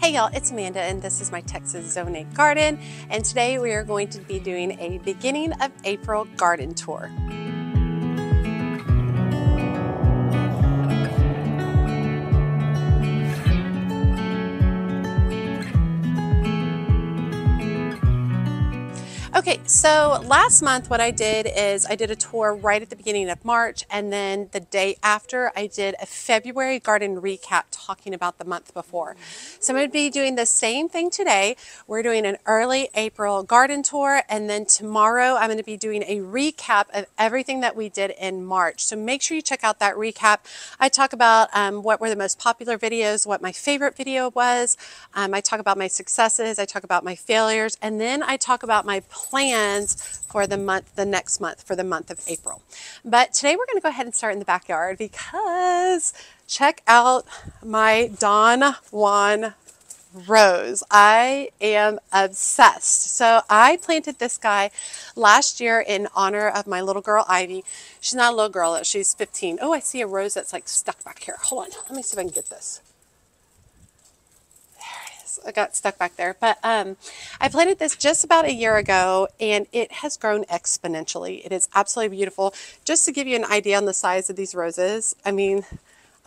Hey y'all, it's Amanda and this is my Texas Zone 8 garden, and today we are going to be doing a beginning of April garden tour. Okay, so last month what I did is I did a tour right at the beginning of March, and then the day after I did a February garden recap talking about the month before. So I'm going to be doing the same thing today. We're doing an early April garden tour, and then tomorrow I'm going to be doing a recap of everything that we did in March. So make sure you check out that recap. I talk about what were the most popular videos, what my favorite video was. I talk about my successes, I talk about my failures, and then I talk about my plans for the next month, for the month of April. But today we're going to go ahead and start in the backyard because check out my Don Juan rose. I am obsessed. So I planted this guy last year in honor of my little girl Ivy. She's not a little girl, she's 15. Oh, I see a rose that's like stuck back here. Hold on, let me see if I can get this. I got stuck back there, but I planted this just about a year ago and it has grown exponentially. It is absolutely beautiful. Just to give you an idea on the size of these roses, I mean,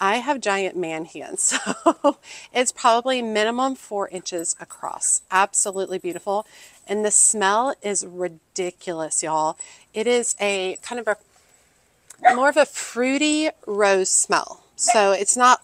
I have giant man hands, so it's probably minimum 4 inches across. Absolutely beautiful. And the smell is ridiculous, y'all. It is a kind of a more of a fruity rose smell. So it's not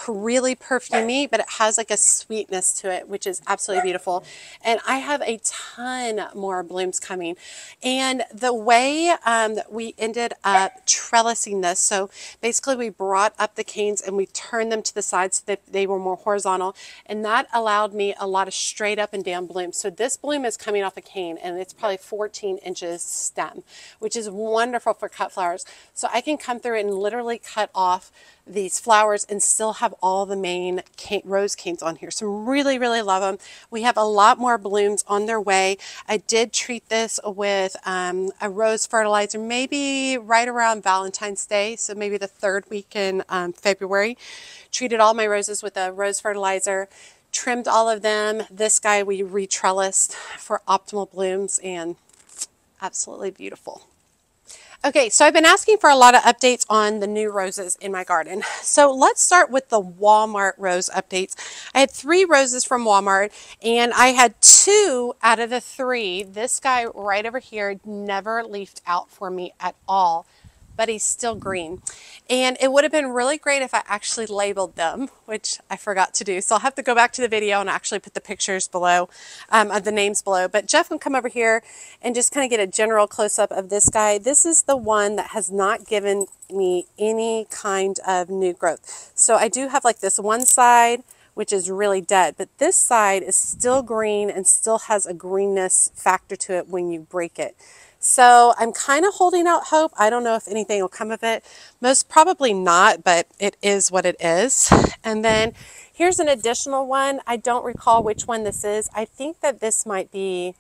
really perfumey, but it has like a sweetness to it, which is absolutely beautiful. And I have a ton more blooms coming. And the way that we ended up trellising this, so basically we brought up the canes and we turned them to the sides so that they were more horizontal, and that allowed me a lot of straight up and down blooms. So this bloom is coming off a cane and it's probably 14 inches stem, which is wonderful for cut flowers. So I can come through and literally cut off these flowers and still have all the main rose canes on here. So really love them. We have a lot more blooms on their way. I did treat this with a rose fertilizer, maybe right around Valentine's Day, so maybe the third week in February. Treated all my roses with a rose fertilizer, trimmed all of them. This guy we re-trellised for optimal blooms, and absolutely beautiful. Okay, so I've been asking for a lot of updates on the new roses in my garden. So let's start with the Walmart rose updates. I had 3 roses from Walmart, and I had 2 out of the 3. This guy right over here never leafed out for me at all, but he's still green. And it would have been really great if I actually labeled them, which I forgot to do. So I'll have to go back to the video and actually put the pictures below, of the names below. But Jeff can come over here and just kind of get a general close-up of this guy. This is the one that has not given me any kind of new growth. So I do have like this one side, which is really dead, but this side is still green and still has a greenness factor to it when you break it. So I'm kind of holding out hope. I don't know if anything will come of it. Most probably not, but it is what it is. And then here's an additional one. I don't recall which one this is. I think that this might be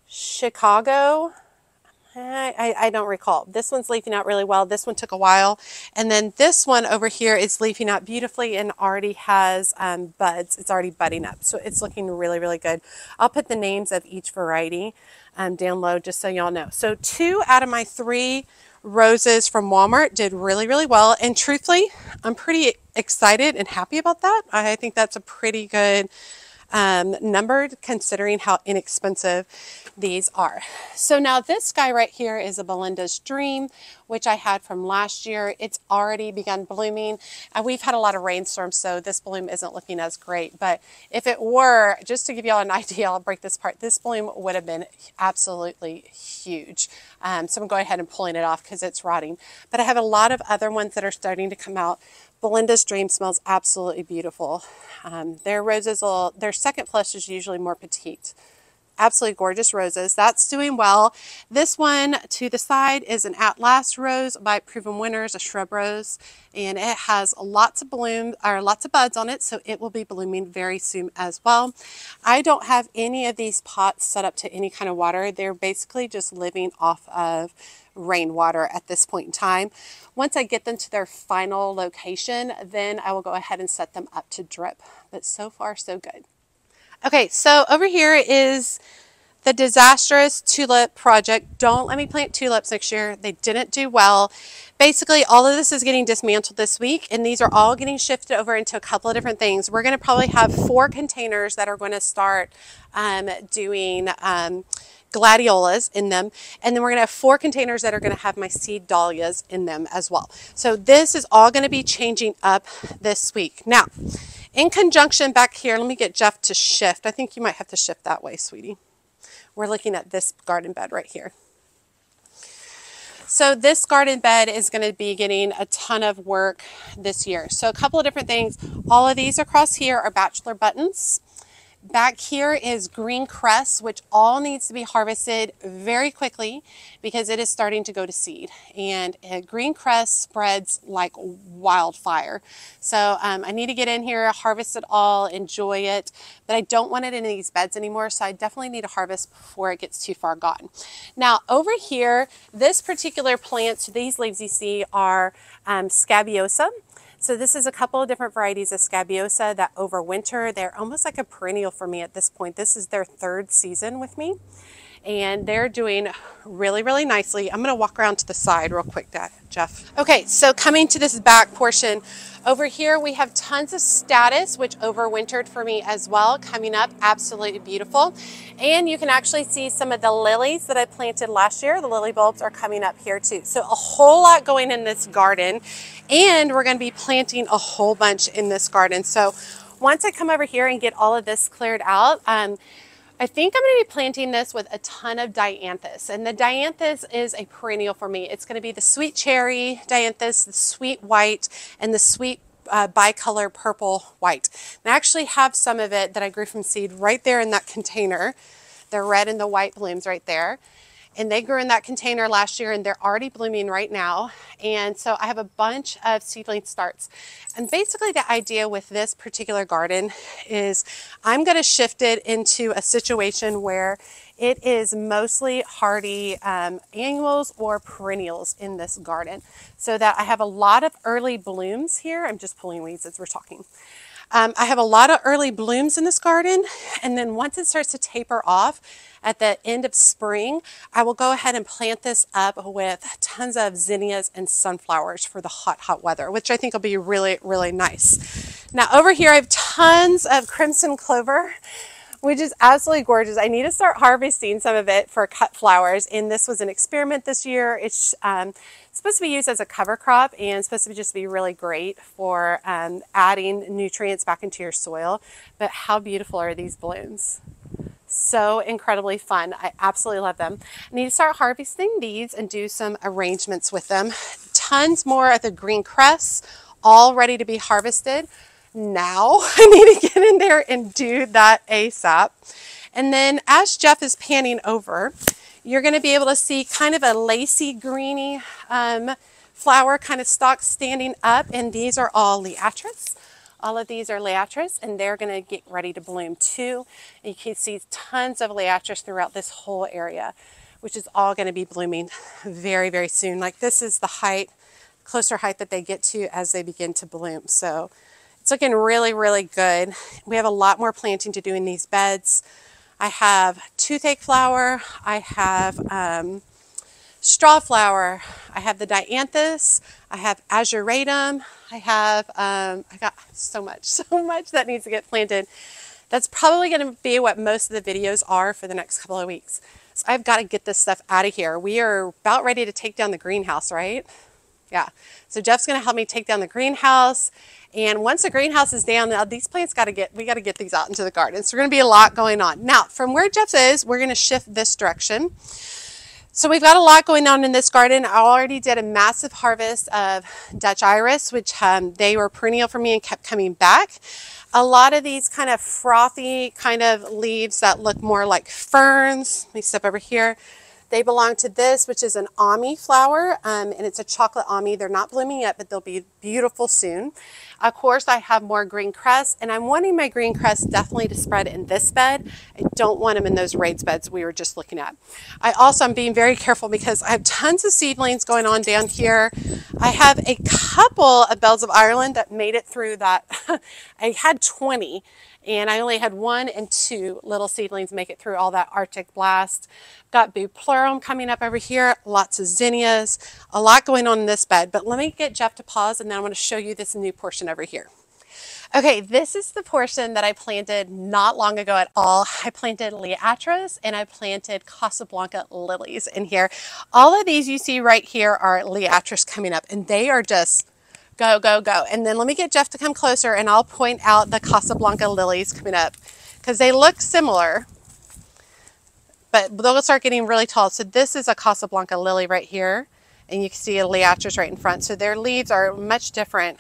Chicago. I don't recall. This one's leafing out really well. This one took a while. And then this one over here is leafing out beautifully and already has buds. It's already budding up. So it's looking really good. I'll put the names of each variety down low just so y'all know. So 2 out of my 3 roses from Walmart did really well. And truthfully, I'm pretty excited and happy about that. I think that's a pretty good number considering how inexpensive these are. So now this guy right here is a Belinda's Dream, which I had from last year. It's already begun blooming. We've had a lot of rainstorms, so this bloom isn't looking as great. But if it were, just to give y'all an idea, I'll break this apart. This bloom would have been absolutely huge. So I'm going ahead and pulling it off because it's rotting. But I have a lot of other ones that are starting to come out. Belinda's Dream smells absolutely beautiful. Their roses, their second flush is usually more petite. Absolutely gorgeous roses. That's doing well. This one to the side is an At Last rose by Proven Winners, a shrub rose, and it has lots of lots of buds on it, so it will be blooming very soon as well. I don't have any of these pots set up to any kind of water. They're basically just living off of rainwater at this point in time. Once I get them to their final location, then I will go ahead and set them up to drip. But so far, so good. Okay, so over here is the disastrous tulip project. Don't let me plant tulips next year. They didn't do well. Basically, all of this is getting dismantled this week, and these are all getting shifted over into a couple of different things. We're going to probably have 4 containers that are going to start doing gladiolas in them, and then we're going to have 4 containers that are going to have my seed dahlias in them as well. So this is all going to be changing up this week. Now, in conjunction back here, let me get Jeff to shift. I think you might have to shift that way, sweetie. We're looking at this garden bed right here. So this garden bed is going to be getting a ton of work this year. So a couple of different things. All of these across here are bachelor buttons. Back here is green cress, which all needs to be harvested very quickly because it is starting to go to seed. And green cress spreads like wildfire. So I need to get in here, harvest it all, enjoy it. But I don't want it in these beds anymore, so I definitely need to harvest before it gets too far gone. Now over here, this particular plant, so these leaves you see are scabiosa. So this is a couple of different varieties of scabiosa that overwinter. They're almost like a perennial for me at this point. This is their 3rd season with me, and they're doing really, really nicely. I'm going to walk around to the side real quick, Jeff. Okay, so coming to this back portion, over here we have tons of statice, which overwintered for me as well, coming up, absolutely beautiful. And you can actually see some of the lilies that I planted last year. The lily bulbs are coming up here too. So a whole lot going in this garden, and we're going to be planting a whole bunch in this garden. So once I come over here and get all of this cleared out, I think I'm going to be planting this with a ton of dianthus, and the dianthus is a perennial for me. It's going to be the sweet cherry dianthus, the sweet white, and the sweet bicolor purple white. And I actually have some of it that I grew from seed right there in that container. The red and the white blooms right there. And they grew in that container last year, and they're already blooming right now. And so I have a bunch of seedling starts. And basically the idea with this particular garden is I'm going to shift it into a situation where it is mostly hardy annuals or perennials in this garden, so that I have a lot of early blooms here. I'm just pulling weeds as we're talking. I have a lot of early blooms in this garden, and then once it starts to taper off at the end of spring, I will go ahead and plant this up with tons of zinnias and sunflowers for the hot, hot weather, which I think will be really, really nice. Now over here I have tons of crimson clover, which is absolutely gorgeous. I need to start harvesting some of it for cut flowers, and this was an experiment this year. It's supposed to be used as a cover crop and supposed to just be really great for adding nutrients back into your soil. But how beautiful are these blooms? So incredibly fun. I absolutely love them. I need to start harvesting these and do some arrangements with them. Tons more of the green cress, all ready to be harvested. Now I need to get in there and do that ASAP. And then as Jeff is panning over, you're going to be able to see kind of a lacy greeny flower kind of stalk standing up, and these are all liatris. All of these are liatris, and they're going to get ready to bloom too. And you can see tons of liatris throughout this whole area, which is all going to be blooming very, very soon. Like this is the height, closer height that they get to as they begin to bloom. So it's looking really, really good. We have a lot more planting to do in these beds. I have toothache flower, I have straw flower, I have the dianthus, I have azuratum, I have, I got so much that needs to get planted. That's probably going to be what most of the videos are for the next couple of weeks. So I've got to get this stuff out of here. We are about ready to take down the greenhouse, right? Yeah. So Jeff's going to help me take down the greenhouse. And once the greenhouse is down, now these plants we got to get these out into the garden. So we're going to be a lot going on. Now, from where Jeff is, we're going to shift this direction. So we've got a lot going on in this garden. I already did a massive harvest of Dutch iris, which they were perennial for me and kept coming back. A lot of these kind of frothy kind of leaves that look more like ferns. Let me step over here. They belong to this, which is an Ami flower, and it's a chocolate Ami. They're not blooming yet, but they'll be beautiful soon. Of course, I have more green cress, and I'm wanting my green cress definitely to spread in this bed. I don't want them in those raised beds we were just looking at. I'm being very careful because I have tons of seedlings going on down here. I have a couple of Bells of Ireland that made it through that. I had 20. And I only had 1 and 2 little seedlings make it through all that Arctic blast. Got Bupleurum coming up over here, lots of zinnias, a lot going on in this bed. But let me get Jeff to pause, and then I want to show you this new portion over here. Okay, this is the portion that I planted not long ago at all. I planted liatris and I planted Casablanca lilies in here. All of these you see right here are liatris coming up, and they are just go, go, go. And then let me get Jeff to come closer and I'll point out the Casablanca lilies coming up because they look similar, but they'll start getting really tall. So this is a Casablanca lily right here, and you can see a liatris right in front. So their leaves are much different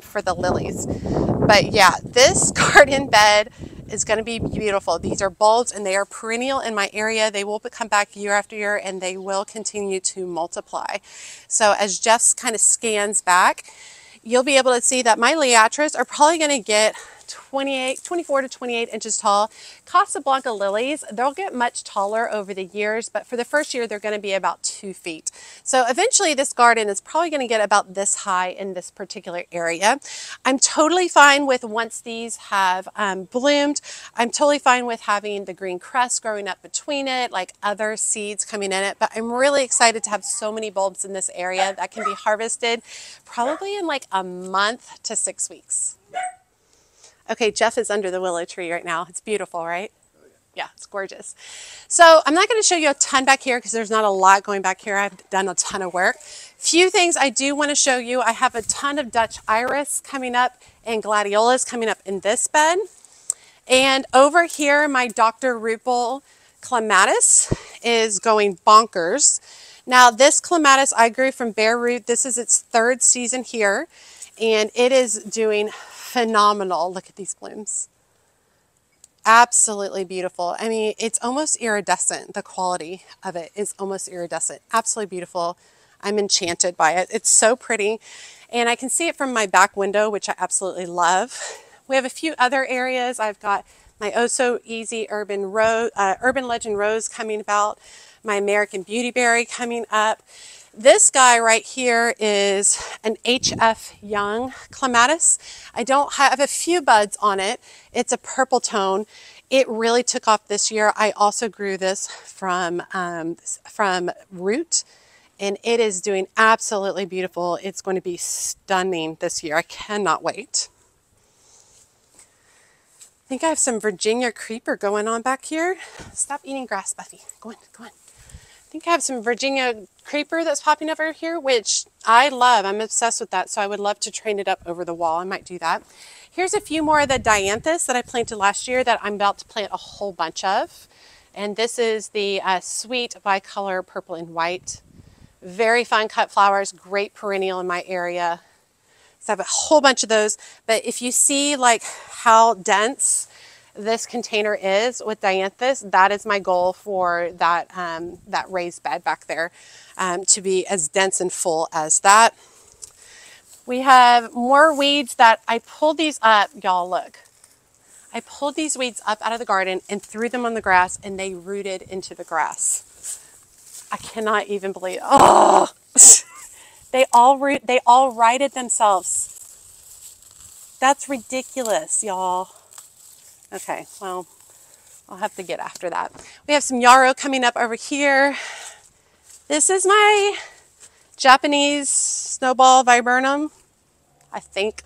for the lilies. But yeah, this garden bed is going to be beautiful. These are bulbs and they are perennial in my area. They will come back year after year and they will continue to multiply. So as Jeff kind of scans back, you'll be able to see that my liatris are probably going to get 24 to 28 inches tall. Casablanca lilies, they'll get much taller over the years, but for the first year, they're going to be about 2 feet. So eventually this garden is probably going to get about this high in this particular area. I'm totally fine with, once these have bloomed, I'm totally fine with having the green cress growing up between it, like other seeds coming in it, but I'm really excited to have so many bulbs in this area that can be harvested probably in like a month to 6 weeks. Okay, Jeff is under the willow tree right now. It's beautiful, right? Yeah, it's gorgeous. So I'm not going to show you a ton back here because there's not a lot going back here. I've done a ton of work. Few things I do want to show you. I have a ton of Dutch iris coming up and gladiolas coming up in this bed. And over here, my Dr. Rupel clematis is going bonkers. Now this clematis I grew from bare root. This is its 3rd season here, and it is doing phenomenal. Look at these blooms. Absolutely beautiful. I mean, it's almost iridescent. The quality of it is almost iridescent. Absolutely beautiful. I'm enchanted by it. It's so pretty. And I can see it from my back window, which I absolutely love. We have a few other areas. I've got my Oh So Easy Urban Legend Rose coming about, my American Beautyberry coming up. This guy right here is an HF Young clematis. I have a few buds on it. It's a purple tone. It really took off this year. I also grew this from root, and it is doing absolutely beautiful. It's going to be stunning this year. I cannot wait. I think I have some Virginia creeper going on back here. Stop eating grass, Buffy. Go on, go on. I think I have some Virginia creeper that's popping up over here, which I love. I'm obsessed with that, so I would love to train it up over the wall. I might do that. Here's a few more of the dianthus that I planted last year that I'm about to plant a whole bunch of. And this is the sweet bicolor purple and white. Very fine cut flowers, great perennial in my area. So I have a whole bunch of those. But if you see like how dense this container is with dianthus, that is my goal for that, that raised bed back there, to be as dense and full as that. We have more weeds that I pulled these up. Y'all look. I pulled these weeds up out of the garden and threw them on the grass, and they rooted into the grass. I cannot even believe, oh, they all righted themselves. That's ridiculous, y'all. Okay, well, I'll have to get after that. We have some yarrow coming up over here. This is my Japanese snowball viburnum, I think.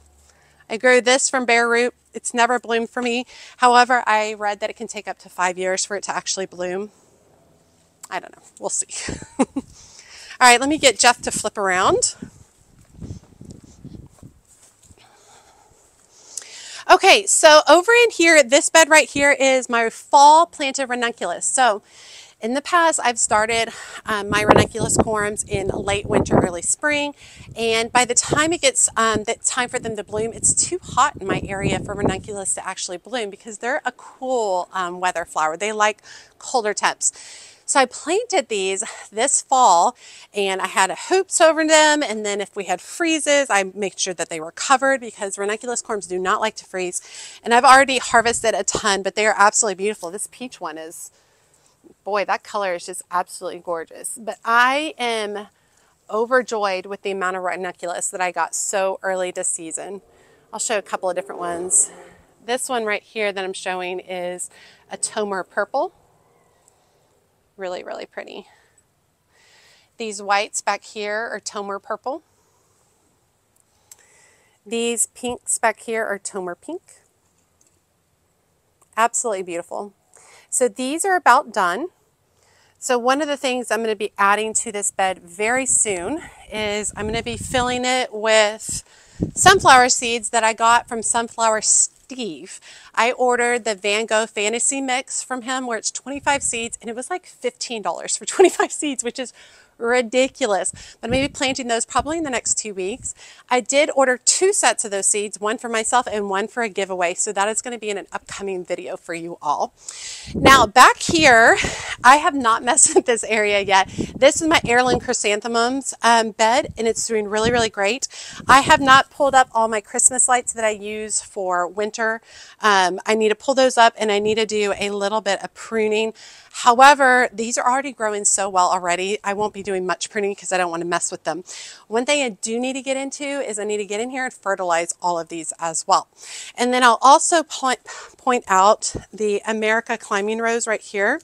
I grew this from bare root. It's never bloomed for me. However, I read that it can take up to 5 years for it to actually bloom. I don't know. We'll see. All right, let me get Jeff to flip around. Okay, so over in here, this bed right here is my fall planted ranunculus. So in the past, I've started my ranunculus corms in late winter, early spring, and by the time it gets time for them to bloom, it's too hot in my area for ranunculus to actually bloom because they're a cool weather flower. They like colder temps. So I planted these this fall, and I had hoops over them, and then if we had freezes, I make sure that they were covered because ranunculus corms do not like to freeze. And I've already harvested a ton, but they are absolutely beautiful. This peach one is, boy, that color is just absolutely gorgeous. But I am overjoyed with the amount of ranunculus that I got so early this season. I'll show a couple of different ones. This one right here that I'm showing is a Tomer purple. Really, really pretty. These whites back here are Tomer purple. These pinks back here are Tomer pink. Absolutely beautiful. So these are about done. So one of the things I'm going to be adding to this bed very soon is I'm going to be filling it with sunflower seeds that I got from Sunflower Steve. I ordered the Van Gogh Fantasy Mix from him where it's 25 seeds, and it was like $15 for 25 seeds, which is ridiculous. But I'm going to be planting those probably in the next 2 weeks. I did order 2 sets of those seeds, one for myself and one for a giveaway. So that is going to be in an upcoming video for you all. Now back here, I have not messed with this area yet. This is my heirloom chrysanthemums bed, and it's doing really, really great. I have not pulled up all my Christmas lights that I use for winter. I need to pull those up, and I need to do a little bit of pruning. However, these are already growing so well already. I won't be doing much pruning because I don't want to mess with them. One thing I do need to get into is I need to get in here and fertilize all of these as well. And then I'll also point out the America climbing rose right here.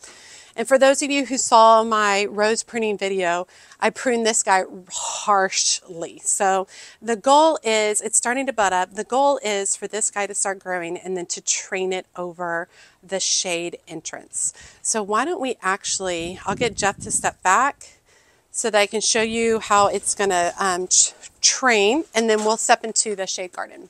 And for those of you who saw my rose pruning video, I pruned this guy harshly. So the goal is, it's starting to bud up. The goal is for this guy to start growing and then to train it over the shade entrance. So why don't we actually, I'll get Jeff to step back so that I can show you how it's going to train, and then we'll step into the shade garden.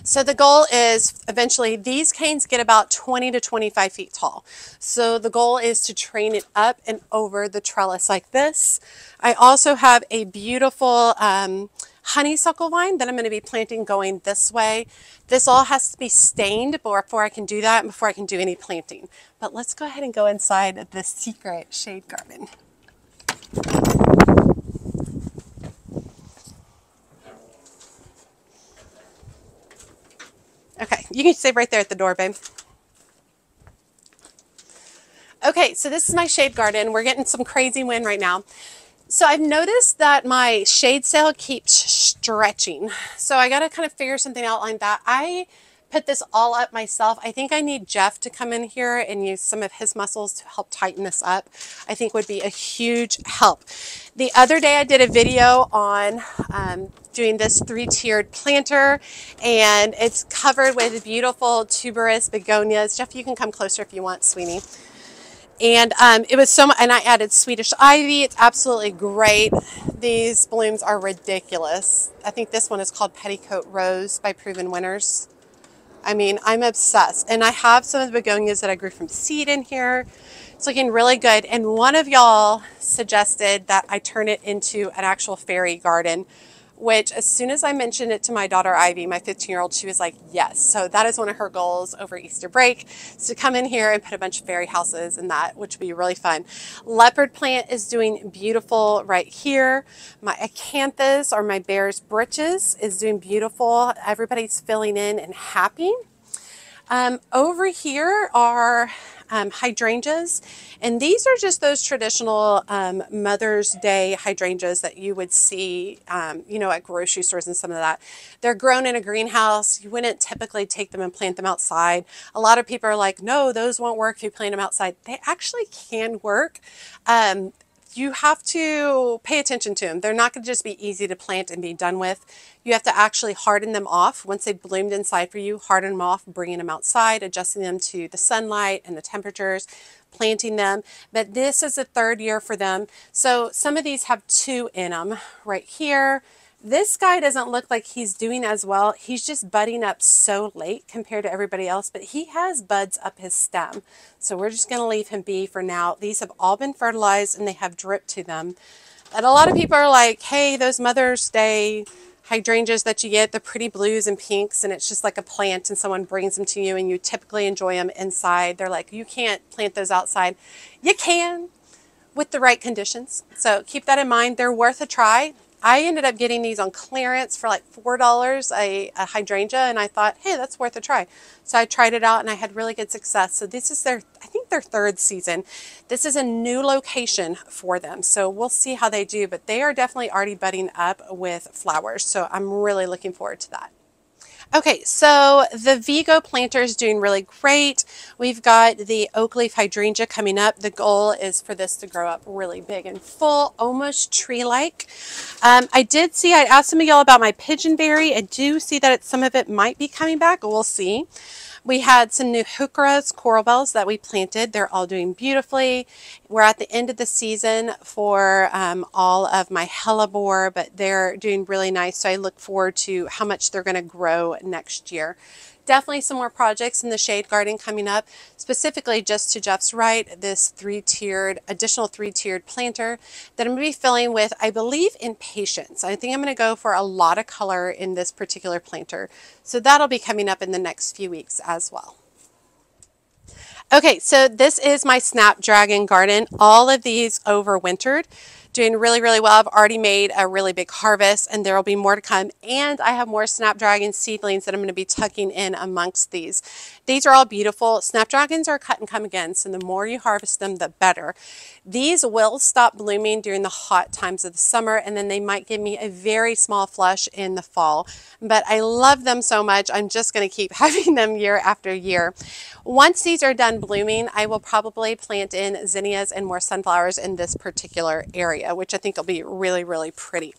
So the goal is eventually these canes get about 20 to 25 feet tall. So the goal is to train it up and over the trellis like this. I also have a beautiful honeysuckle vine that I'm going to be planting going this way. This all has to be stained before I can do that and before I can do any planting. But let's go ahead and go inside the secret shade garden. Okay, you can stay right there at the door, babe. Okay, so this is my shade garden. We're getting some crazy wind right now. So I've noticed that my shade sail keeps stretching. So I got to kind of figure something out like that. I put this all up myself. I think I need Jeff to come in here and use some of his muscles to help tighten this up. I think would be a huge help. The other day I did a video on doing this 3-tiered planter, and it's covered with beautiful tuberous begonias. Jeff, you can come closer if you want, sweetie. And it was so much, and I added Swedish ivy. It's absolutely great. These blooms are ridiculous. I think this one is called Petticoat Rose by Proven Winners. I mean, I'm obsessed. And I have some of the begonias that I grew from seed in here. It's looking really good. And one of y'all suggested that I turn it into an actual fairy garden, which as soon as I mentioned it to my daughter Ivy, my 15-year-old, she was like, yes. So that is one of her goals over Easter break, is to come in here and put a bunch of fairy houses in that, which would be really fun. Leopard plant is doing beautiful right here. My acanthus, or my bear's britches, is doing beautiful. Everybody's filling in and happy. Over here are hydrangeas, and these are just those traditional Mother's Day hydrangeas that you would see, you know, at grocery stores and some of that. They're grown in a greenhouse. You wouldn't typically take them and plant them outside. A lot of people are like, no, those won't work if you plant them outside. They actually can work. You have to pay attention to them. They're not going to just be easy to plant and be done with. You have to actually harden them off. Once they've bloomed inside for you, harden them off, bringing them outside, adjusting them to the sunlight and the temperatures, planting them. But this is the 3rd year for them. So some of these have 2 in them right here. This guy doesn't look like he's doing as well. He's just budding up so late compared to everybody else, but he has buds up his stem. So we're just going to leave him be for now. These have all been fertilized and they have drip to them. And a lot of people are like, hey, those Mother's Day hydrangeas that you get, the pretty blues and pinks, and it's just like a plant and someone brings them to you and you typically enjoy them inside. They're like, you can't plant those outside. You can with the right conditions. So keep that in mind. They're worth a try. I ended up getting these on clearance for like $4 a hydrangea, and I thought, hey, that's worth a try. So I tried it out and I had really good success. So this is their, I think their third season. This is a new location for them. So we'll see how they do, but they are definitely already budding up with flowers. So I'm really looking forward to that. Okay, so the Vigo planter is doing really great. We've got the oak leaf hydrangea coming up. The goal is for this to grow up really big and full, almost tree-like. I did see, I asked some of y'all about my pigeonberry. I do see that some of it might be coming back. We'll see. We had some new heucheras, coral bells that we planted. They're all doing beautifully. We're at the end of the season for all of my hellebore, but they're doing really nice. So I look forward to how much they're going to grow next year. Definitely some more projects in the shade garden coming up, specifically just to Jeff's right, this additional three-tiered planter that I'm going to be filling with, I believe, Impatiens. I think I'm going to go for a lot of color in this particular planter. So that'll be coming up in the next few weeks as well. Okay, so this is my Snapdragon garden. All of these overwintered. Doing really, really well. I've already made a really big harvest and there will be more to come. And I have more Snapdragon seedlings that I'm going to be tucking in amongst these. These are all beautiful. Snapdragons are cut and come again, so the more you harvest them, the better. These will stop blooming during the hot times of the summer, and then they might give me a very small flush in the fall. But I love them so much, I'm just going to keep having them year after year. Once these are done blooming, I will probably plant in zinnias and more sunflowers in this particular area, which I think will be really, really pretty.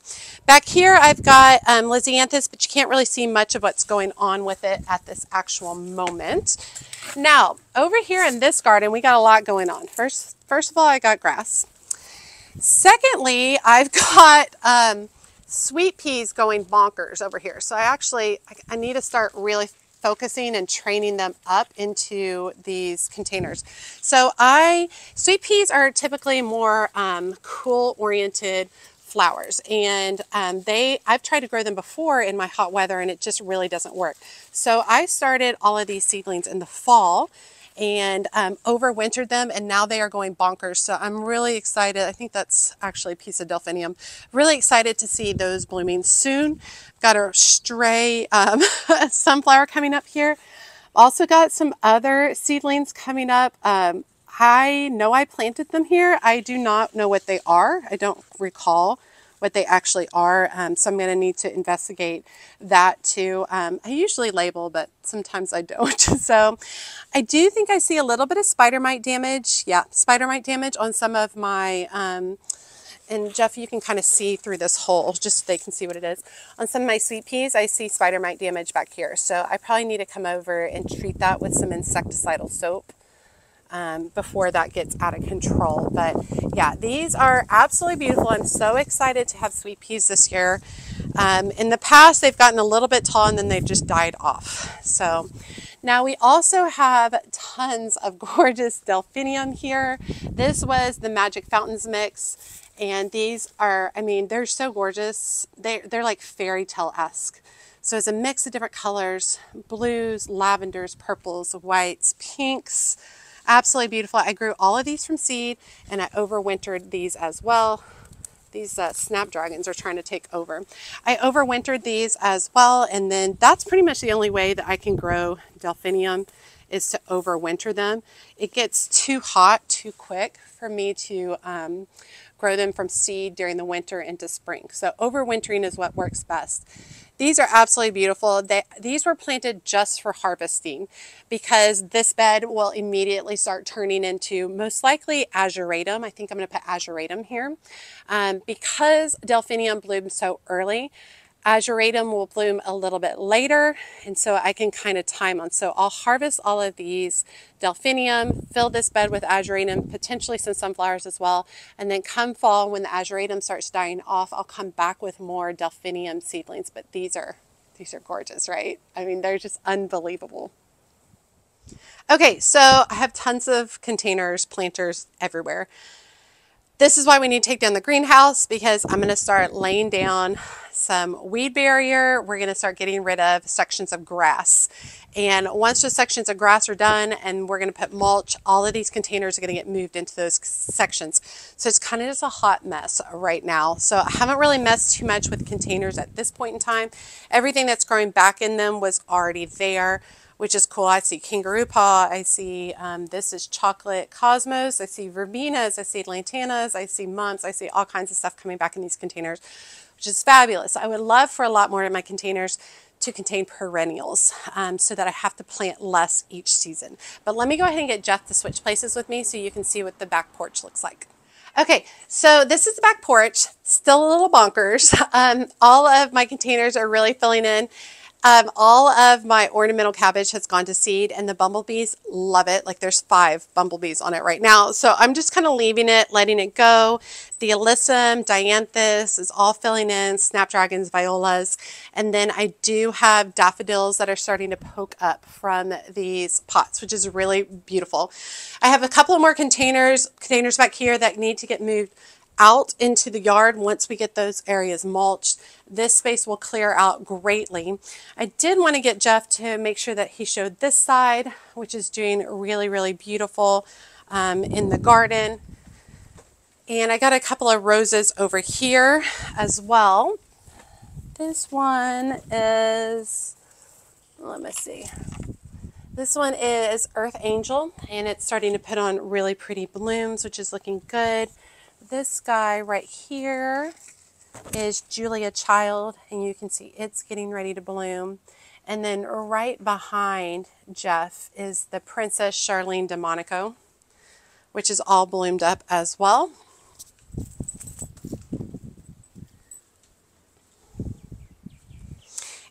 Back here, I've got Lisianthus, but you can't really see much of what's going on with it at this actual moment. Now, over here in this garden, we got a lot going on. First of all, I got grass. Secondly, I've got sweet peas going bonkers over here. So I need to start really focusing and training them up into these containers. So sweet peas are typically more cool oriented flowers, and I've tried to grow them before in my hot weather and it just really doesn't work. So I started all of these seedlings in the fall and overwintered them, and now they are going bonkers. So I'm really excited. I think that's actually a piece of delphinium. Really excited to see those blooming soon. Got a stray sunflower coming up here. Also got some other seedlings coming up. I know I planted them here. I do not know what they are. I don't recall what they actually are. So I'm going to need to investigate that too. I usually label, but sometimes I don't. So I do think I see a little bit of spider mite damage. Yeah, spider mite damage on some of my, and Jeff, you can kind of see through this hole just so they can see what it is. On some of my sweet peas, I see spider mite damage back here. So I probably need to come over and treat that with some insecticidal soap before that gets out of control. But yeah, these are absolutely beautiful. I'm so excited to have sweet peas this year. In the past, they've gotten a little bit tall and then they've just died off. So now we also have tons of gorgeous delphinium here. This was the Magic Fountains mix. And these are, I mean, they're so gorgeous. They're like fairy tale-esque. So it's a mix of different colors, blues, lavenders, purples, whites, pinks. Absolutely beautiful. I grew all of these from seed and I overwintered these as well. These snapdragons are trying to take over. I overwintered these as well, and then that's pretty much the only way that I can grow delphinium is to overwinter them. It gets too hot too quick for me to grow them from seed during the winter into spring. So overwintering is what works best. These are absolutely beautiful. These were planted just for harvesting because this bed will immediately start turning into most likely azuratum. I think I'm going to put azuratum here. Because delphinium blooms so early, azuratum will bloom a little bit later, and so I can kind of time on. So I'll harvest all of these delphinium, fill this bed with azuratum, potentially some sunflowers as well, and then come fall when the azuratum starts dying off, I'll come back with more delphinium seedlings. But these are gorgeous, right? I mean, they're just unbelievable. Okay, so I have tons of containers, planters everywhere. This is why we need to take down the greenhouse, because I'm going to start laying down some weed barrier. We're going to start getting rid of sections of grass. And once the sections of grass are done and we're going to put mulch, all of these containers are going to get moved into those sections. So it's kind of just a hot mess right now. So I haven't really messed too much with containers at this point in time. Everything that's growing back in them was already there, which is cool. I see kangaroo paw. I see this is chocolate cosmos. I see verbenas. I see lantanas. I see mumps. I see all kinds of stuff coming back in these containers, which is fabulous. I would love for a lot more of my containers to contain perennials so that I have to plant less each season. But let me go ahead and get Jeff to switch places with me so you can see what the back porch looks like. Okay, so this is the back porch, still a little bonkers. All of my containers are really filling in. All of my ornamental cabbage has gone to seed and the bumblebees love it. Like there's 5 bumblebees on it right now. So I'm just kind of leaving it, letting it go. The alyssum, dianthus is all filling in, snapdragons, violas. And then I do have daffodils that are starting to poke up from these pots, which is really beautiful. I have a couple of more containers back here that need to get moved out into the yard once we get those areas mulched. This space will clear out greatly. I did want to get Jeff to make sure that he showed this side, which is doing really, really beautiful in the garden. And I got a couple of roses over here as well. This one is, let me see. This one is Earth Angel, and it's starting to put on really pretty blooms, which is looking good. This guy right here is Julia Child, and you can see it's getting ready to bloom. And then right behind Jeff is the Princess Charlene de Monaco, which is all bloomed up as well.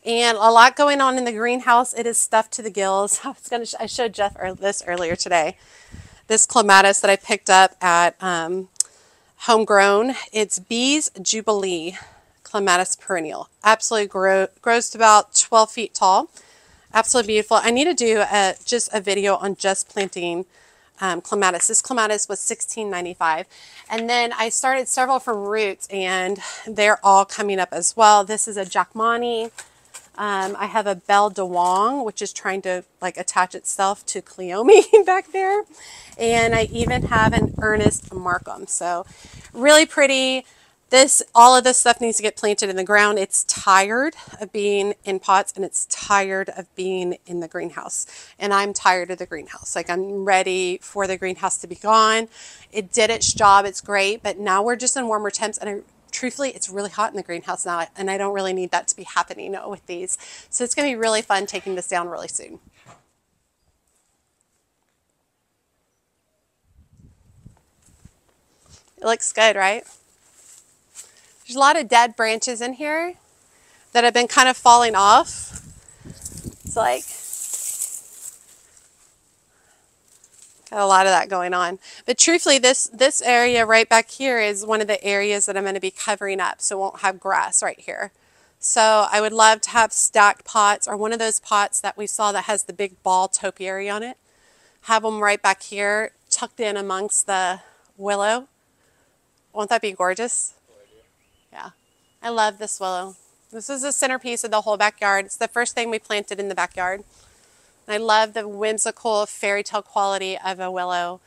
And a lot going on in the greenhouse. It is stuffed to the gills. I showed Jeff this earlier today. This clematis that I picked up at Homegrown. It's Bees Jubilee Clematis Perennial. Absolutely grows to about 12 feet tall. Absolutely beautiful. I need to do just a video on just planting clematis. This clematis was $16.95. And then I started several from roots and they're all coming up as well. This is a Jackmani. I have a Belle de Wong, which is trying to like attach itself to Cleome back there. And I even have an Ernest Markham. So really pretty. All of this stuff needs to get planted in the ground. It's tired of being in pots and it's tired of being in the greenhouse. And I'm tired of the greenhouse. Like I'm ready for the greenhouse to be gone. It did its job. It's great. But now we're just in warmer temps and truthfully, it's really hot in the greenhouse now, and I don't really need that to be happening with these. So it's going to be really fun taking this down really soon. It looks good, right? There's a lot of dead branches in here that have been kind of falling off. It's like got a lot of that going on. But truthfully, this area right back here is one of the areas that I'm going to be covering up, so it won't have grass right here. So I would love to have stacked pots or one of those pots that we saw that has the big ball topiary on it. Have them right back here, tucked in amongst the willow. Won't that be gorgeous? Yeah, I love this willow. This is the centerpiece of the whole backyard. It's the first thing we planted in the backyard. I love the whimsical fairy tale quality of a willow.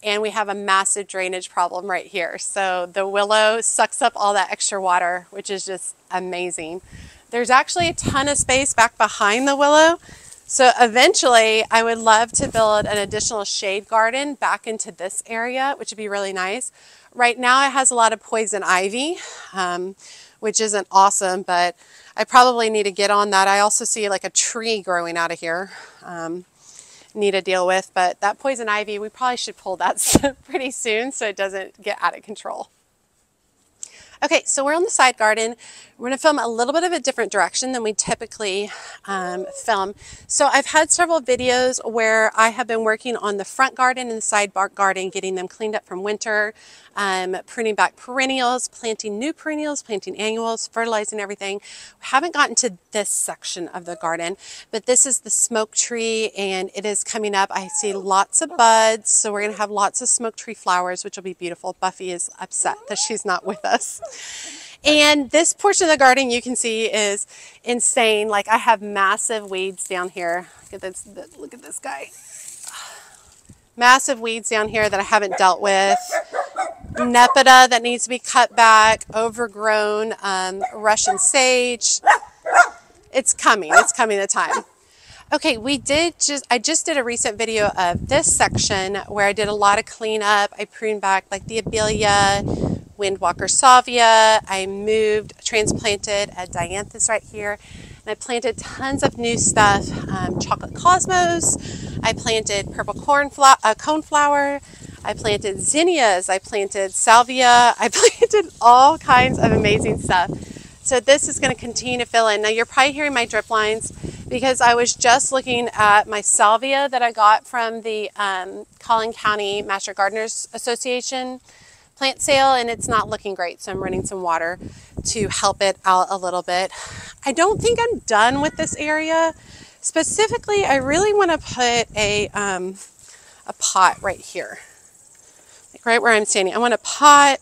And we have a massive drainage problem right here. So the willow sucks up all that extra water, which is just amazing. There's actually a ton of space back behind the willow. So eventually I would love to build an additional shade garden back into this area, which would be really nice. Right now it has a lot of poison ivy, which isn't awesome, but I probably need to get on that. I also see like a tree growing out of here. Need to deal with, but that poison ivy, we probably should pull that pretty soon so it doesn't get out of control. Okay, so we're on the side garden. We're going to film a little bit of a different direction than we typically film. So I've had several videos where I have been working on the front garden and the side garden, getting them cleaned up from winter, pruning back perennials, planting new perennials, planting annuals, fertilizing everything. We haven't gotten to this section of the garden, but this is the smoke tree and it is coming up. I see lots of buds, so we're going to have lots of smoke tree flowers, which will be beautiful. Buffy is upset that she's not with us. And this portion of the garden you can see is insane. Like I have massive weeds down here. Look at this guy. Massive weeds down here that I haven't dealt with. Nepeta that needs to be cut back, overgrown, Russian sage. It's coming the time. Okay, I just did a recent video of this section where I did a lot of cleanup. I pruned back like the Abelia, Windwalker Salvia. I transplanted a Dianthus right here. And I planted tons of new stuff. Chocolate Cosmos. I planted purple coneflower. I planted zinnias. I planted salvia. I planted all kinds of amazing stuff. So this is going to continue to fill in. Now you're probably hearing my drip lines because I was just looking at my salvia that I got from the Collin County Master Gardeners Association plant sale, and it's not looking great. So I'm running some water to help it out a little bit. I don't think I'm done with this area. Specifically, I really want to put a pot right here, like right where I'm standing. I want a pot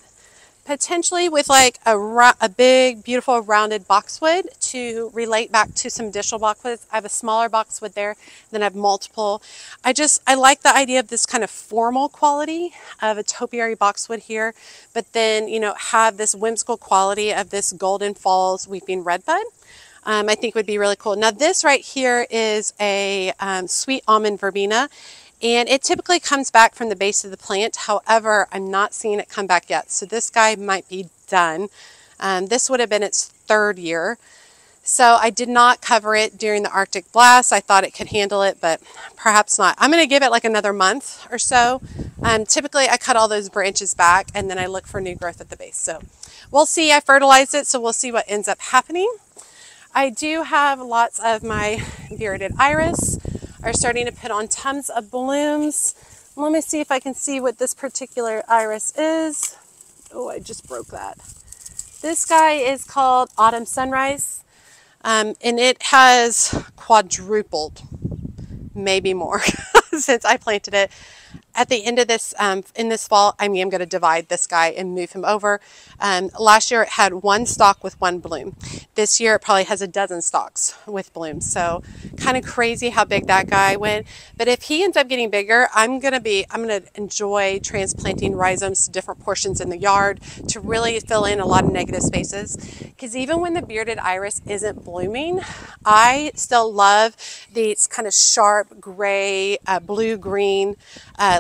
potentially with like a big, beautiful rounded boxwood to relate back to some additional boxwoods. I have a smaller boxwood there, then I have multiple. I like the idea of this kind of formal quality of a topiary boxwood here, but then, you know, have this whimsical quality of this Golden Falls weeping redbud. I think would be really cool. Now this right here is a sweet almond verbena. And it typically comes back from the base of the plant. However, I'm not seeing it come back yet. So this guy might be done. This would have been its 3rd year. So I did not cover it during the Arctic blast. I thought it could handle it, but perhaps not. I'm going to give it like another month or so. Typically, I cut all those branches back and then I look for new growth at the base. So we'll see. I fertilized it, so we'll see what ends up happening. I do have lots of my bearded iris are starting to put on tons of blooms. Let me see if I can see what this particular iris is. Oh, I just broke that. This guy is called Autumn Sunrise, and it has quadrupled, maybe more, since I planted it. At the end of this, in this fall, I'm going to divide this guy and move him over. Last year it had 1 stalk with 1 bloom. This year it probably has a dozen stalks with blooms. So kind of crazy how big that guy went. But if he ends up getting bigger, I'm going to enjoy transplanting rhizomes to different portions in the yard to really fill in a lot of negative spaces. Because even when the bearded iris isn't blooming, I still love these kind of sharp gray, blue-green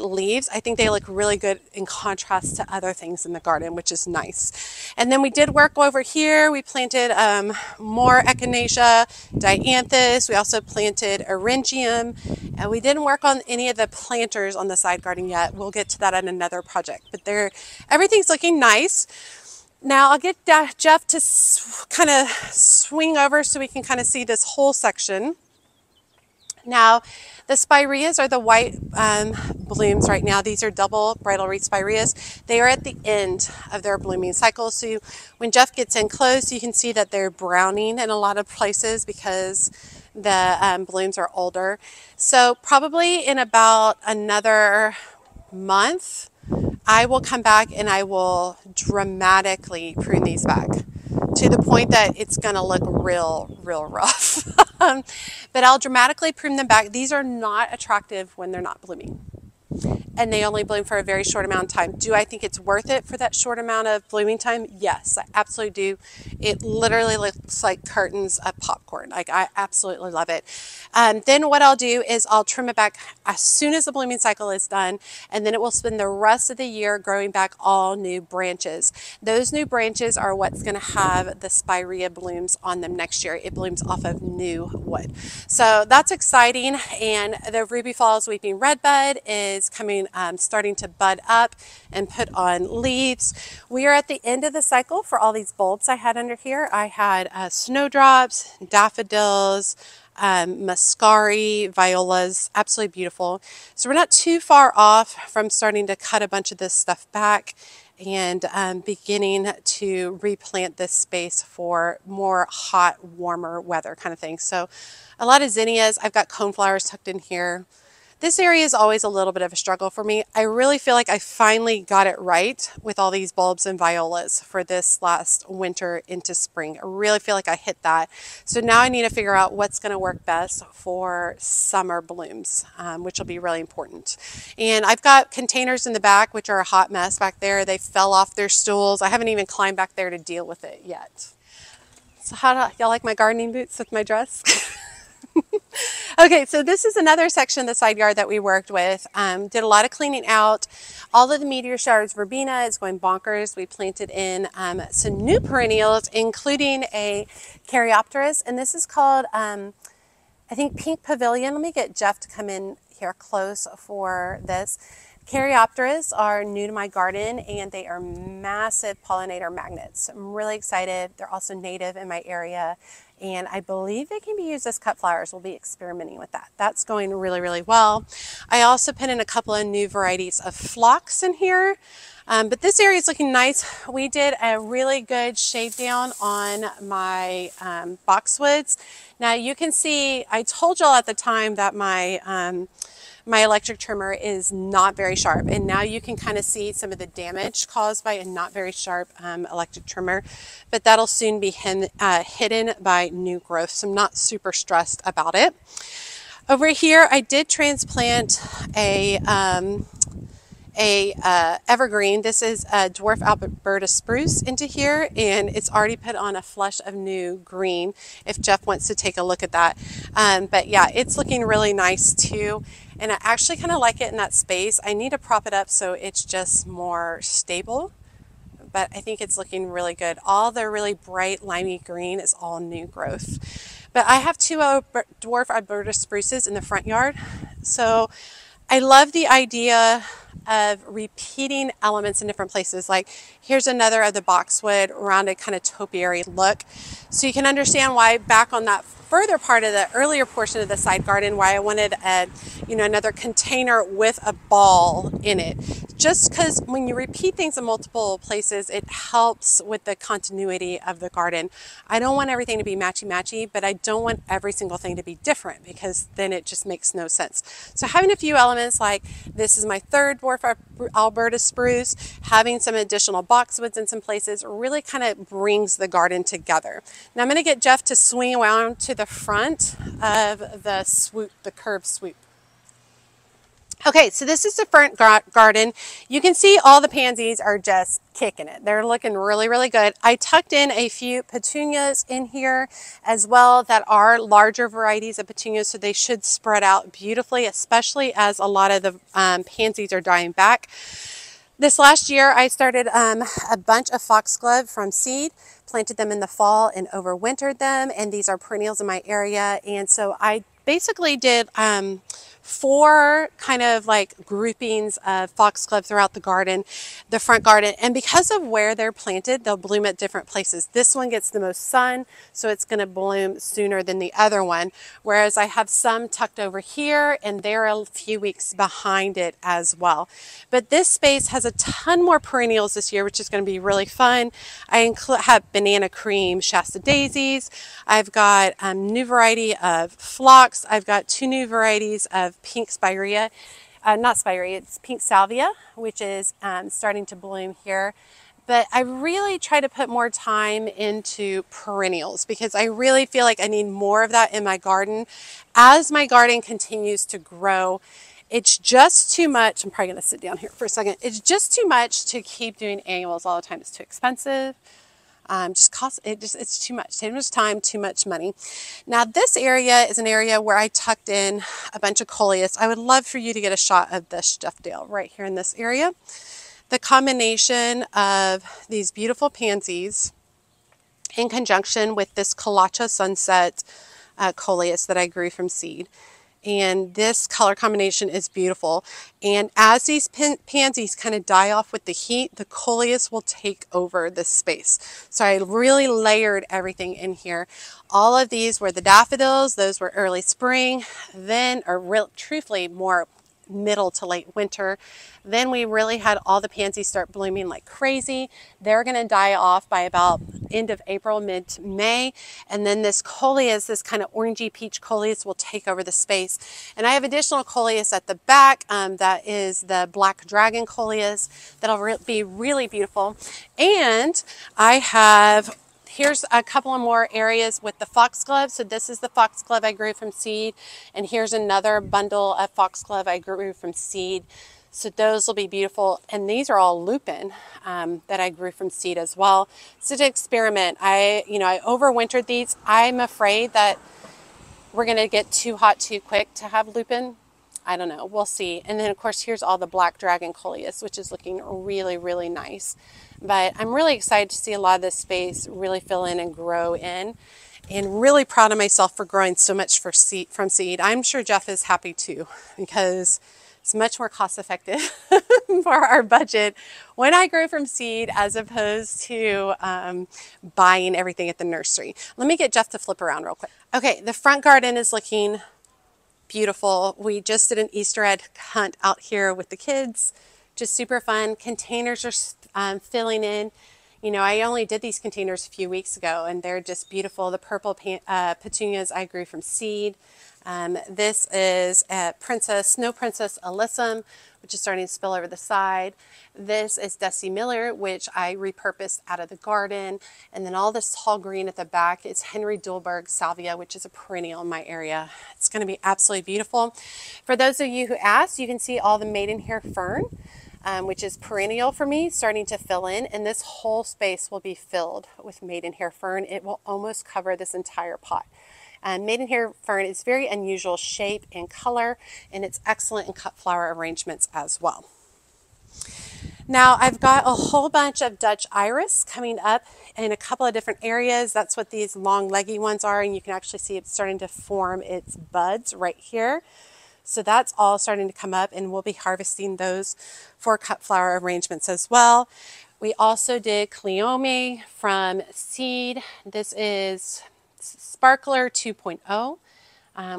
leaves. I think they look really good in contrast to other things in the garden, which is nice. And then we did work over here. We planted more echinacea, dianthus. We also planted eryngium, and we didn't work on any of the planters on the side garden yet. We'll get to that on another project, but everything's looking nice. Now I'll get Jeff to kind of swing over so we can kind of see this whole section. Now, the spireas are the white blooms right now. These are double bridal wreath spireas. They are at the end of their blooming cycle. So when Jeff gets in close, you can see that they're browning in a lot of places because the blooms are older. So probably in about another month, I will come back and I will dramatically prune these back to the point that it's going to look real rough. But I'll dramatically prune them back. These are not attractive when they're not blooming, and they only bloom for a very short amount of time. Do I think it's worth it for that short amount of blooming time? Yes, I absolutely do. It literally looks like curtains of popcorn. Like, I absolutely love it. Then what I'll do is I'll trim it back as soon as the blooming cycle is done, and then it will spend the rest of the year growing back all new branches. Those new branches are what's going to have the spirea blooms on them next year. It blooms off of new wood. So that's exciting. And the Ruby Falls Weeping Redbud is coming, starting to bud up and put on leaves. We are at the end of the cycle for all these bulbs I had under here. I had snowdrops, daffodils, muscari, violas, absolutely beautiful. So we're not too far off from starting to cut a bunch of this stuff back and beginning to replant this space for more hot, warmer weather kind of thing. So a lot of zinnias. I've got coneflowers tucked in here. This area is always a little bit of a struggle for me. I really feel like I finally got it right with all these bulbs and violas for this last winter into spring. I really feel like I hit that. So now I need to figure out what's going to work best for summer blooms, which will be really important. And I've got containers in the back, which are a hot mess back there. They fell off their stools. I haven't even climbed back there to deal with it yet. So how do y'all like my gardening boots with my dress? Okay, so this is another section of the side yard that we worked with. Did a lot of cleaning out. All of the meteor showers verbena is going bonkers. We planted in some new perennials, including a caryopteris, and this is called, I think, Pink Pavilion. Let me get Jeff to come in here close for this. Caryopteris are new to my garden, and they are massive pollinator magnets. I'm really excited. They're also native in my area, and I believe they can be used as cut flowers. We'll be experimenting with that. That's going really, really well. I also put in a couple of new varieties of phlox in here, but this area is looking nice. We did a really good shade down on my boxwoods. Now you can see, I told y'all at the time that my electric trimmer is not very sharp, and now you can kind of see some of the damage caused by a not very sharp electric trimmer, but that'll soon be hidden by new growth, so I'm not super stressed about it. Over here I did transplant a evergreen. This is a dwarf Alberta spruce into here, and it's already put on a flush of new green if Jeff wants to take a look at that. But yeah, it's looking really nice too, and I actually kind of like it in that space. I need to prop it up so it's just more stable, but I think it's looking really good. All the really bright limey green is all new growth. But I have two dwarf Alberta spruces in the front yard, so I love the idea of repeating elements in different places. Like here's another of the boxwood rounded kind of topiary look. So you can understand why back on that further part of the earlier portion of the side garden, why I wanted another container with a ball in it. Just because when you repeat things in multiple places, it helps with the continuity of the garden. I don't want everything to be matchy-matchy, but I don't want every single thing to be different, because then it just makes no sense. So having a few elements like this is my third dwarf Alberta spruce, having some additional boxwoods in some places really kind of brings the garden together. Now I'm going to get Jeff to swing around to the front of the swoop, the curved swoop. Okay, so this is the front garden. You can see all the pansies are just kicking it. They're looking really, really good. I tucked in a few petunias in here as well that are larger varieties of petunias, so they should spread out beautifully, especially as a lot of the pansies are dying back. This last year, I started a bunch of foxglove from seed, planted them in the fall and overwintered them, and these are perennials in my area. And so I basically did 4 kind of like groupings of foxglove throughout the garden, the front garden, and because of where they're planted, they'll bloom at different places. This one gets the most sun, so it's going to bloom sooner than the other one, whereas I have some tucked over here, and they're a few weeks behind it as well. But this space has a ton more perennials this year, which is going to be really fun. I have banana cream Shasta daisies. I've got a new variety of phlox. I've got 2 new varieties of pink spirea, not spirea, it's pink salvia, which is starting to bloom here. But I really try to put more time into perennials because I really feel like I need more of that in my garden. As my garden continues to grow, it's just too much. I'm probably going to sit down here for a second. It's just too much to keep doing annuals all the time. It's too expensive. It's too much. Too much time, too much money. Now this area is an area where I tucked in a bunch of coleus. I would love for you to get a shot of this Duffdale right here in this area. The combination of these beautiful pansies in conjunction with this Calacha Sunset coleus that I grew from seed. And this color combination is beautiful. And as these pansies kind of die off with the heat, the coleus will take over this space. So I really layered everything in here. All of these were the daffodils. Those were early spring. Then, truthfully, more middle to late winter. Then we really had all the pansies start blooming like crazy. They're going to die off by about end of April, mid-May. And then this coleus, this kind of orangey peach coleus, will take over the space. And I have additional coleus at the back. That is the black dragon coleus. That'll be really beautiful. And I have, here's a couple of more areas with the foxglove. So this is the foxglove I grew from seed. And here's another bundle of foxglove I grew from seed. So those will be beautiful. And these are all lupin that I grew from seed as well. So to experiment, I overwintered these. I'm afraid that we're going to get too hot too quick to have lupin. I don't know. We'll see. And then, of course, here's all the black dragon coleus, which is looking really, really nice. But I'm really excited to see a lot of this space really fill in and grow in. And really proud of myself for growing so much from seed. I'm sure Jeff is happy too, because it's much more cost effective for our budget when I grow from seed as opposed to buying everything at the nursery. Let me get Jeff to flip around real quick. Okay, the front garden is looking beautiful. We just did an Easter egg hunt out here with the kids. Just super fun. Containers are filling in. You know, I only did these containers a few weeks ago, and they're just beautiful. The purple petunias I grew from seed. This is Snow Princess Alyssum, which is starting to spill over the side. This is Dusty Miller, which I repurposed out of the garden. And then all this tall green at the back is Henry Dulberg Salvia, which is a perennial in my area. It's going to be absolutely beautiful. For those of you who asked, you can see all the maidenhair fern, which is perennial for me, starting to fill in. And this whole space will be filled with maidenhair fern. It will almost cover this entire pot. Maidenhair fern is very unusual shape and color, and it's excellent in cut flower arrangements as well. Now I've got a whole bunch of Dutch iris coming up in a couple of different areas. That's what these long leggy ones are, and you can actually see it's starting to form its buds right here. So that's all starting to come up, and we'll be harvesting those for cut flower arrangements as well. We also did Cleome from seed. This is Sparkler 2.0,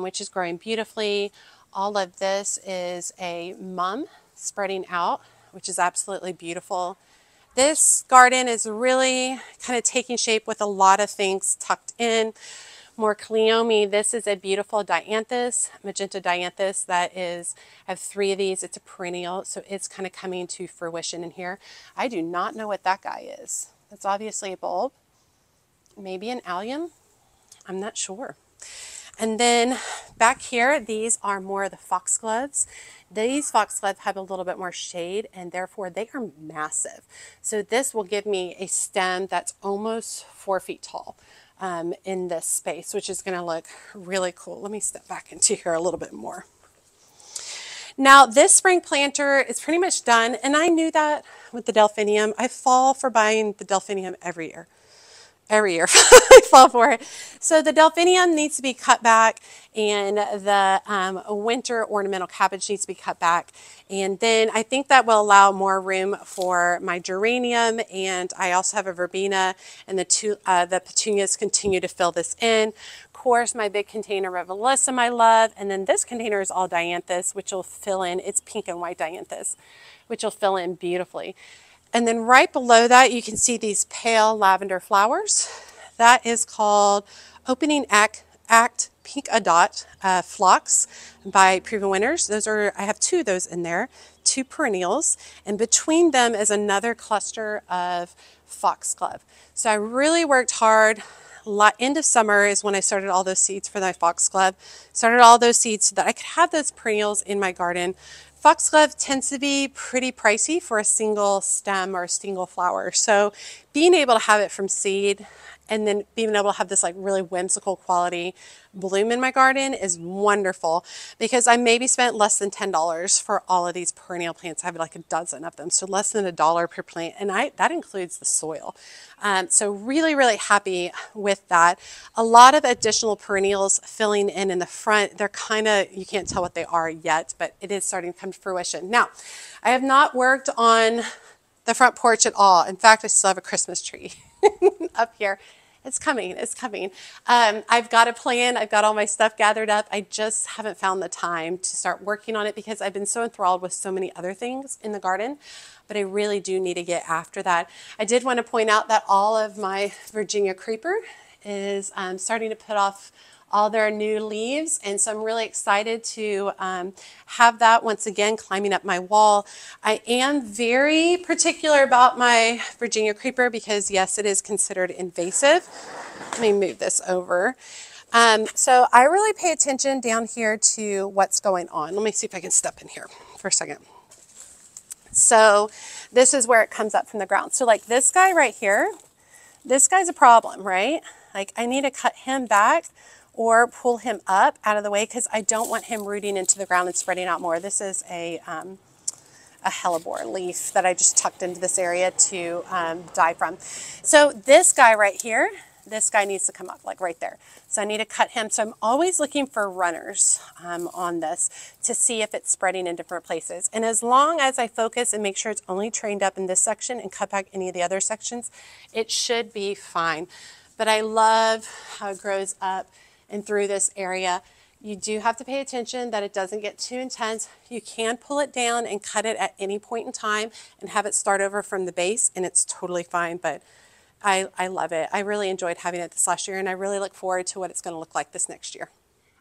which is growing beautifully. All of this is a mum spreading out, which is absolutely beautiful. This garden is really kind of taking shape with a lot of things tucked in. More Cleome. This is a beautiful dianthus, magenta dianthus that is, I have 3 of these. It's a perennial, so it's kind of coming to fruition in here. I do not know what that guy is. That's obviously a bulb. Maybe an allium. I'm not sure. And then back here, these are more of the foxgloves. These foxgloves have a little bit more shade, and therefore they are massive. So this will give me a stem that's almost 4 feet tall in this space, which is going to look really cool. Let me step back into here a little bit more. Now this spring planter is pretty much done, and I knew that with the delphinium. I fall for buying the delphinium every year. I fall for it. So the delphinium needs to be cut back, and the winter ornamental cabbage needs to be cut back. And then I think that will allow more room for my geranium, and I also have a verbena, and the petunias continue to fill this in. Of course, my big container of alyssum I love, and then this container is all dianthus, which will fill in. It's pink and white dianthus, which will fill in beautifully. And then right below that, you can see these pale lavender flowers. That is called Opening Act Pink Adot Phlox by Proven Winners. I have 2 of those in there, 2 perennials. And between them is another cluster of foxglove. So I really worked hard. End of summer is when I started all those seeds for my foxglove. Started all those seeds so that I could have those perennials in my garden. Foxglove tends to be pretty pricey for a single stem or a single flower. So being able to have it from seed and then being able to have this like really whimsical quality bloom in my garden is wonderful, because I maybe spent less than $10 for all of these perennial plants. I have like a dozen of them, so less than $1 per plant, and that includes the soil. So really, really happy with that. A lot of additional perennials filling in the front. They're kind of, you can't tell what they are yet, but it is starting to come to fruition. Now, I have not worked on the front porch at all. In fact, I still have a Christmas tree up here. It's coming. It's coming. I've got a plan. I've got all my stuff gathered up. I just haven't found the time to start working on it because I've been so enthralled with so many other things in the garden. But I really do need to get after that. I did want to point out that all of my Virginia creeper is starting to put off all their new leaves, and so I'm really excited to have that once again climbing up my wall. I am very particular about my Virginia creeper because yes, it is considered invasive. Let me move this over. So I really pay attention down here to what's going on. Let me see if I can step in here for a second. So this is where it comes up from the ground. So like this guy right here, this guy's a problem, right? Like I need to cut him back or pull him up out of the way because I don't want him rooting into the ground and spreading out more. This is a hellebore leaf that I just tucked into this area to die from. So this guy right here, this guy needs to come up like right there. So I need to cut him. So I'm always looking for runners on this to see if it's spreading in different places. And as long as I focus and make sure it's only trained up in this section and cut back any of the other sections, it should be fine. But I love how it grows up and through this area. You do have to pay attention that it doesn't get too intense. You can pull it down and cut it at any point in time and have it start over from the base, and it's totally fine. But I love it. I really enjoyed having it this last year, and I really look forward to what it's going to look like this next year.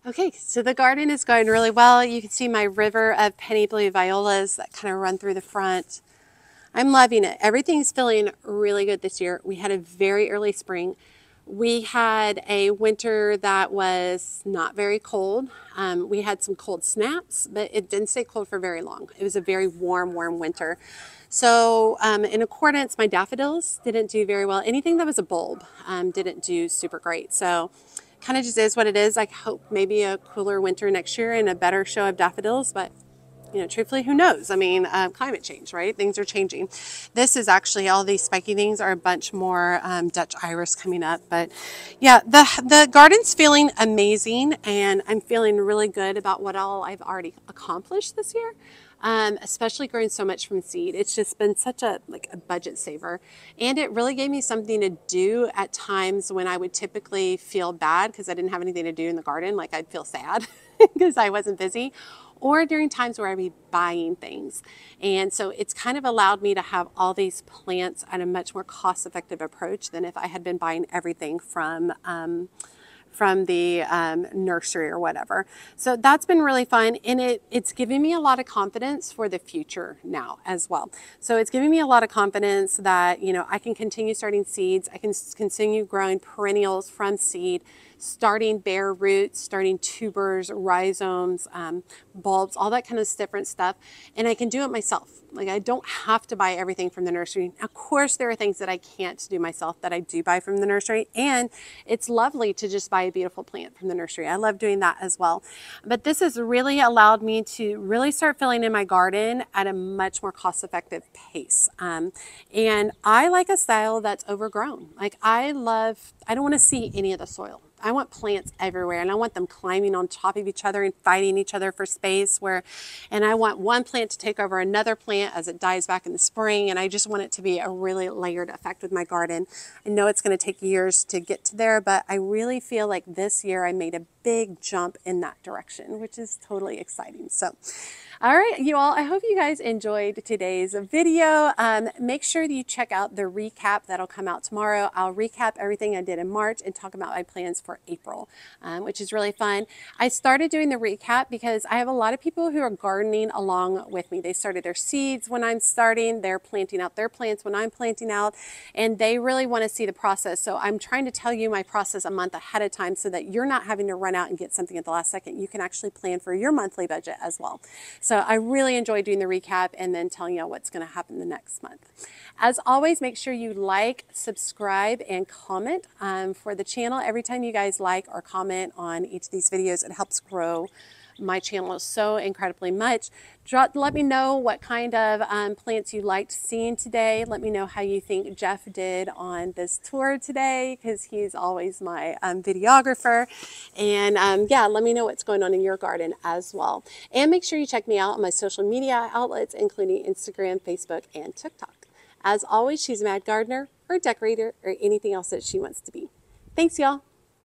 Okay, so the garden is going really well. You can see my river of penny blue violas that kind of run through the front. I'm loving it. Everything's feeling really good this year. We had a very early spring. We had a winter that was not very cold. We had some cold snaps, but it didn't stay cold for very long. It was a very warm winter. So in accordance, my daffodils didn't do very well. Anything that was a bulb didn't do super great. So kind of just is what it is. I hope maybe a cooler winter next year and a better show of daffodils, but you know, truthfully, who knows? I mean, climate change, right? Things are changing. This is actually, all these spiky things are a bunch more Dutch iris coming up. But yeah, the garden's feeling amazing, and I'm feeling really good about what all I've already accomplished this year. Especially growing so much from seed. It's just been such a budget saver, and it really gave me something to do at times when I would typically feel bad because I didn't have anything to do in the garden. Like I'd feel sad because I wasn't busy, or during times where I'd be buying things. And so it's kind of allowed me to have all these plants at a much more cost-effective approach than if I had been buying everything from the nursery or whatever. So that's been really fun, and it's giving me a lot of confidence for the future now as well. So it's giving me a lot of confidence that, you know, I can continue starting seeds, I can continue growing perennials from seed, starting bare roots, starting tubers, rhizomes, bulbs, all that kind of different stuff, and I can do it myself. Like I don't have to buy everything from the nursery. Of course, there are things that I can't do myself that I do buy from the nursery, and it's lovely to just buy a beautiful plant from the nursery. I love doing that as well. But this has really allowed me to really start filling in my garden at a much more cost-effective pace. And I like a style that's overgrown. Like I don't want to see any of the soil. I want plants everywhere, and I want them climbing on top of each other and fighting each other for space, and I want one plant to take over another plant as it dies back in the spring, and I just want it to be a really layered effect with my garden. I know it's going to take years to get to there, but I really feel like this year I made a big jump in that direction, which is totally exciting. So, all right, you all, I hope you guys enjoyed today's video. Make sure that you check out the recap that'll come out tomorrow. I'll recap everything I did in March and talk about my plans for April, which is really fun. I started doing the recap because I have a lot of people who are gardening along with me. They started their seeds when I'm starting, they're planting out their plants when I'm planting out, and they really want to see the process. So I'm trying to tell you my process a month ahead of time so that you're not having to run out and get something at the last second. You can actually plan for your monthly budget as well. So I really enjoy doing the recap and then telling you what's going to happen the next month. As always, make sure you like, subscribe, and comment for the channel. Every time you guys like or comment on each of these videos, it helps grow my channel so incredibly much. Let me know what kind of plants you liked seeing today. Let me know how you think Jeff did on this tour today, because he's always my videographer. And yeah, let me know what's going on in your garden as well. And make sure you check me out on my social media outlets, including Instagram, Facebook, and TikTok. As always, she's a mad gardener or decorator or anything else that she wants to be. Thanks, y'all.